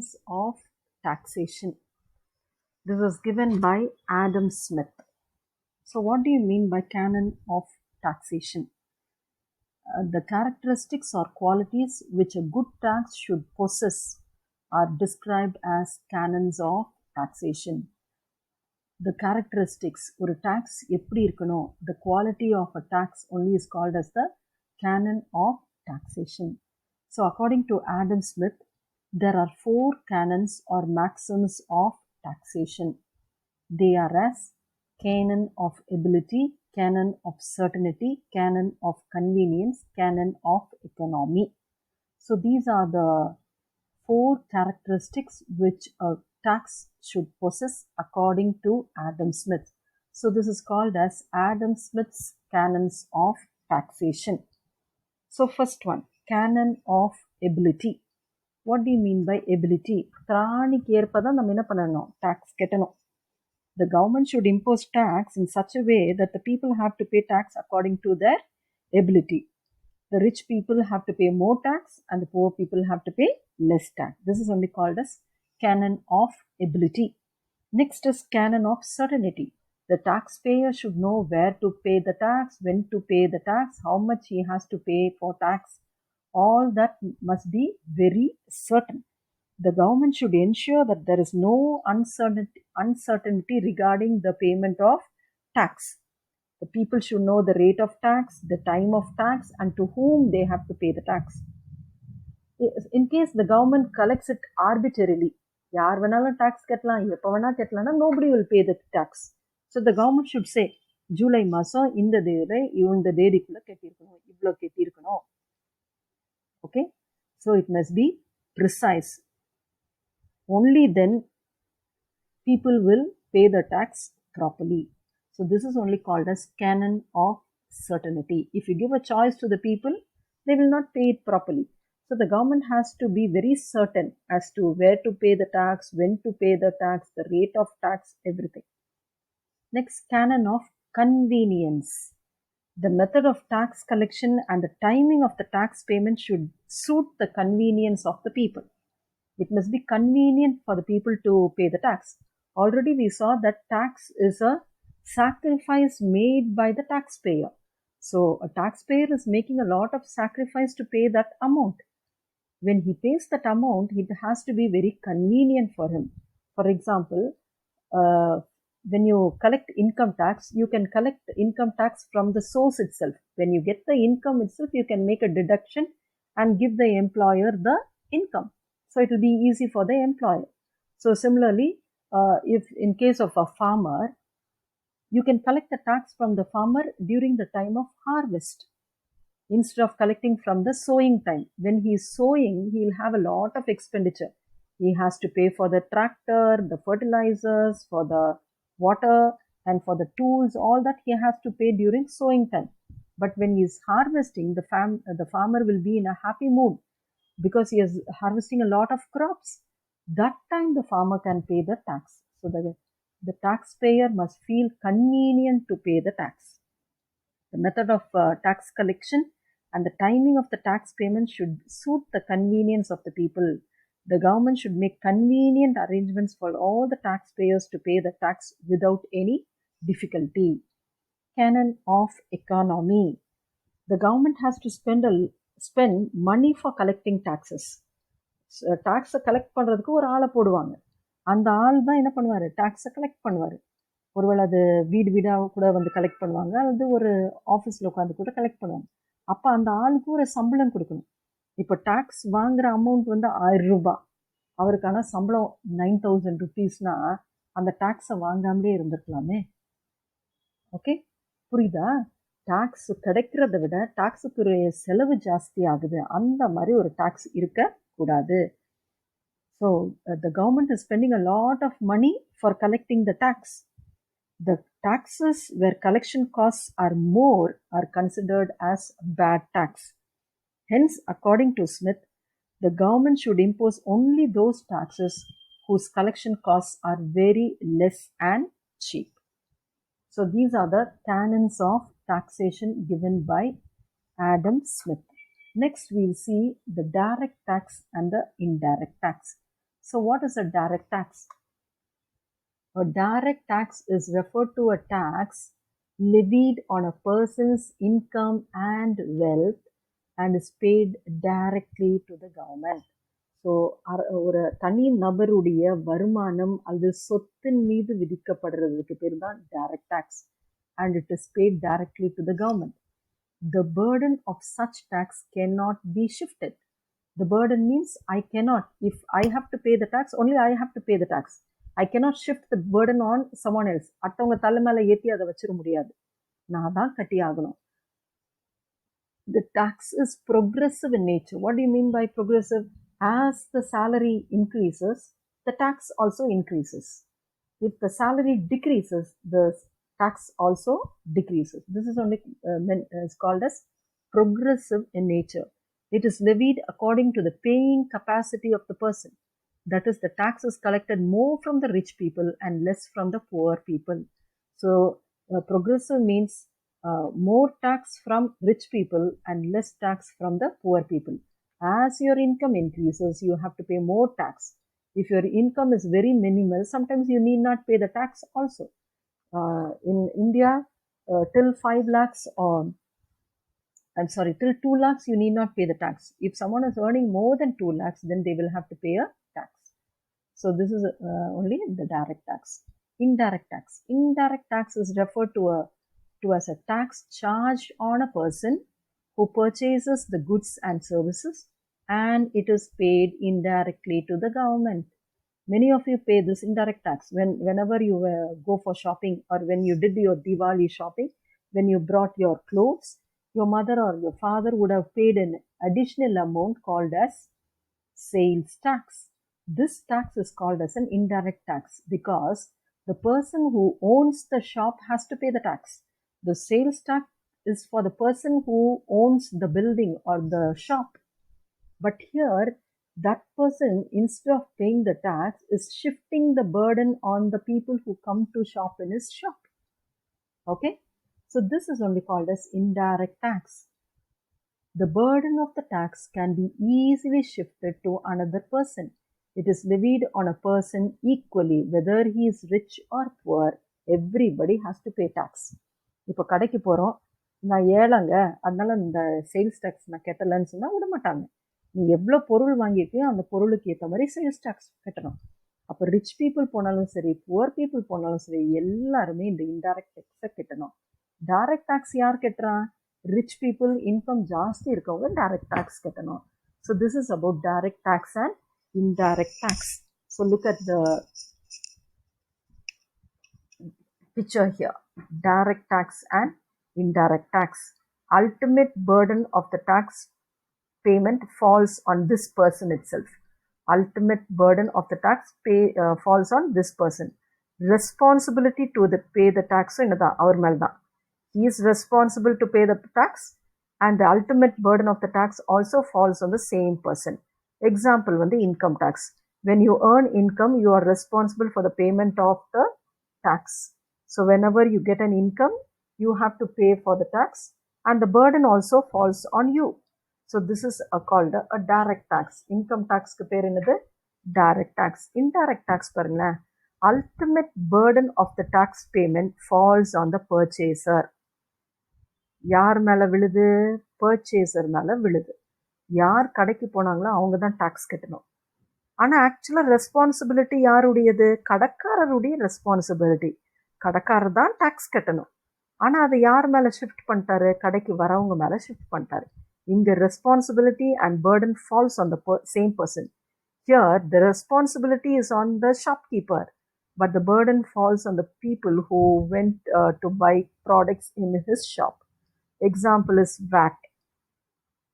Canons of Taxation. This was given by Adam Smith. So what do you mean by canon of taxation? The characteristics or qualities which a good tax should possess are described as canons of taxation. The characteristics, ஒரு tax எப்படி இருக்கணும், the quality of a tax only is called as the canon of taxation. So according to Adam Smith, there are 4 canons or maxims of taxation. They are as canon of ability, canon of certainty, canon of convenience, canon of economy. So these are the 4 characteristics which a tax should possess according to Adam Smith. So this is called as Adam Smith's canons of taxation. So first one, canon of ability. What do you mean by ability? திராணிக்கு ஏற்பதான் நம்ம என்ன பண்ணணும், tax கட்டணும். The government should impose tax in such a way that the people have to pay tax according to their ability. The rich people have to pay more tax and the poor people have to pay less tax. This is only called as canon of ability. Next is canon of certainty. The taxpayer should know where to pay the tax, when to pay the tax, how much he has to pay for tax. All that must be very certain. The government should ensure that there is no uncertainty regarding the payment of tax. The people should know the rate of tax, the time of tax, and to whom they have to pay the tax. In case the government collects it arbitrarily, யார் வேணாலும் tax கட்டலாம், எப்போ வேணா கட்டலாம்னா nobody will pay the tax. So the government should say, July மாதம் இந்த தேதிக்குள்ளே கட்டியிருக்கணும், இவ்வளோ கட்டியிருக்கணும். Okay, so it must be precise. Only then people will pay the tax properly. So this is only called as canon of certainty. If you give a choice to the people, they will not pay it properly. So the government has to be very certain as to where to pay the tax, when to pay the tax, the rate of tax, everything. Next, canon of convenience. The method of tax collection and the timing of the tax payment should suit the convenience of the people. It must be convenient for the people to pay the tax. Already we saw that tax is a sacrifice made by the taxpayer. So a taxpayer is making a lot of sacrifice to pay that amount. When he pays that amount, it has to be very convenient for him. For example, when you collect income tax, you can collect income tax from the source itself. When you get the income itself, you can make a deduction and give the employer the income. So it will be easy for the employer. So similarly, if in case of a farmer, you can collect the tax from the farmer during the time of harvest instead of collecting from the sowing time. When he is sowing, he will have a lot of expenditure. He has to pay for the tractor, the fertilizers, for the water, and for the tools. All that he has to pay during sowing time. But when he is harvesting, the farmer will be in a happy mood because he is harvesting a lot of crops. That time the farmer can pay the tax. So the taxpayer must feel convenient to pay the tax. The method of tax collection and the timing of the tax payment should suit the convenience of the people. The government should make convenient arrangements for all the taxpayers to pay the tax without any difficulty. Canon of economy. The government has to spend money for collecting taxes. டாக்ஸை collect பண்ணுறதுக்கு ஒரு ஆளை போடுவாங்க. அந்த ஆள் தான் என்ன பண்ணுவார், டாக்ஸை கலெக்ட் பண்ணுவார். ஒருவேளை அது வீடு வீடாக கூட வந்து கலெக்ட் பண்ணுவாங்க, அல்லது ஒரு ஆஃபீஸில் உட்காந்து கூட கலெக்ட் பண்ணுவாங்க. அப்போ அந்த ஆளுக்கு ஒரு சம்பளம் கொடுக்கணும். இப்போ டாக்ஸ் வாங்குகிற அமௌண்ட் வந்து 1000 ரூபாய், அவருக்கான சம்பளம் 9000 rupeesனா அந்த டாக்ஸை வாங்காமலே இருந்திருக்கலாமே. ஓகே, புரியுதா? டாக்ஸ் கிடைக்கிறத விட டாக்ஸுக்கு செலவு ஜாஸ்தி ஆகுது, அந்த மாதிரி ஒரு டாக்ஸ் இருக்கக்கூடாது. So the government is spending a lot of money for collecting the tax. The taxes where collection costs are more are considered as bad tax. Hence, according to Smith, the government should impose only those taxes whose collection costs are very less and cheap. So these are the canons of taxation given by Adam Smith. Next, we'll see the direct tax and the indirect tax. So what is a direct tax? A direct tax is referred to a tax levied on a person's income and wealth and is paid directly to the government. So ஒரு தனி நபருடைய வருமானம் அல்லது சொத்தின் மீது விதிக்கப்படுறதுக்கு பேர் தான் direct tax and it is paid directly to the government. The burden of such tax cannot be shifted. The burden means I cannot, if I have to pay the tax, only I have to pay the tax. I cannot shift the burden on someone else. அடுத்தவங்க தலை மேலே ஏற்றி அதை வச்சிட முடியாது, நான் தான் கட்டி ஆகணும். The tax is progressive in nature. What do you mean by progressive? As the salary increases, the tax also increases. If the salary decreases, the tax also decreases. This is only is called as progressive in nature. It is levied according to the paying capacity of the person. That is, the tax is collected more from the rich people and less from the poor people. So progressive means more tax from rich people and less tax from the poor people. As your income increases, you have to pay more tax. If your income is very minimal, sometimes you need not pay the tax also. In India, till 5 lakhs or till 2 lakhs, you need not pay the tax. If someone is earning more than 2 lakhs, then they will have to pay a tax. So this is only the direct tax. Indirect tax. Indirect tax is referred to as a tax charged on a person who purchases the goods and services, and it is paid indirectly to the government. Many of you pay this indirect tax whenever you go for shopping, or when you did your Diwali shopping, when you brought your clothes, your mother or your father would have paid an additional amount called as sales tax. This tax is called as an indirect tax because the person who owns the shop has to pay the tax. The sales tax is for the person who owns the building or the shop. But here, that person, instead of paying the tax, is shifting the burden on the people who come to shop in his shop. Okay? So this is only called as indirect tax. The burden of the tax can be easily shifted to another person. It is levied on a person equally, whether he is rich or poor. Everybody has to pay tax. இப்போ கடைக்கு போகிறோம், நான் ஏழைங்க, அதனால இந்த sales tax நான் கட்டலைன்னு சொன்னால் விட மாட்டாங்க. நீ எவ்வளோ பொருள் வாங்கியிருக்கியோ அந்த பொருளுக்கு ஏற்ற மாதிரி சேல்ஸ் டேக்ஸ் கட்டணும். அப்போ ரிச் பீப்புள் போனாலும் சரி, புவர் பீப்புள் போனாலும் சரி, எல்லாருமே இந்த இன்டைரக்ட் டேக்ஸை கட்டணும். டைரக்ட் டேக்ஸ் யார் கட்டுறான்? ரிச் பீப்புள், இன்கம் ஜாஸ்தி இருக்கவங்க டைரக்ட் டேக்ஸ் கட்டணும். So this is about direct tax and indirect tax. So look at the picture here. Direct tax and indirect tax. Ultimate burden of the tax payment falls on this person itself. Ultimate burden of the tax falls on this person. Responsibility to pay the tax our melda. He is responsible to pay the tax, and the ultimate burden of the tax also falls on the same person. Example, the income tax. When you earn income, you are responsible for the payment of the tax. So whenever you get an income, you have to pay for the tax, and the burden also falls on you. So this is called a direct tax. Income tax ku per enadhu? Direct tax. Indirect tax parunga, ultimate burden of the tax payment falls on the purchaser. Yaar mela viludhu? Purchaser mela viludhu. யார் கடைக்கு போனாங்களோ அவங்க தான் tax கட்டணும். ஆனால் ஆக்சுவலாக responsibility யாருடையது? கடைக்காரருடைய responsibility. கடைக்காரர் தான் டேக்ஸ் கட்டணும். ஆனால் அதை யார் மேலே ஷிஃப்ட் பண்ணிட்டாரு? கடைக்கு வரவங்க மேலே ஷிஃப்ட் பண்ணிட்டாரு. இங்கே responsibility and burden falls on the same person. Here the responsibility is on the shopkeeper, but the burden falls on the people who went to buy products in his shop. Example is VAT.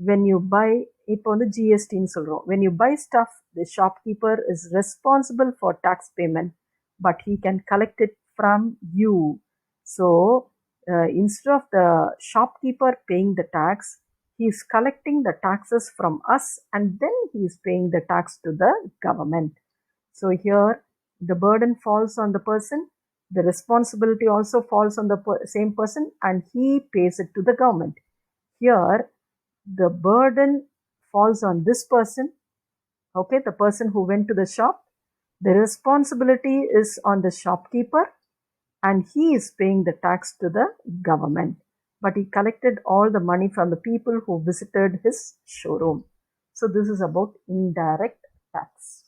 When you buy, இப்போ வந்து ஜிஎஸ்டின்னு சொல்கிறோம். When you buy stuff, the shopkeeper is responsible for tax payment, but he can collect it from you. So instead of the shopkeeper paying the tax, he is collecting the taxes from us, and then he is paying the tax to the government. So here the burden falls on the person, the responsibility also falls on the same person, and he pays it to the government. Here the burden falls on this person, Okay, the person who went to the shop, the responsibility is on the shopkeeper and he is paying the tax to the government. But he collected all the money from the people who visited his showroom. So this is about indirect tax.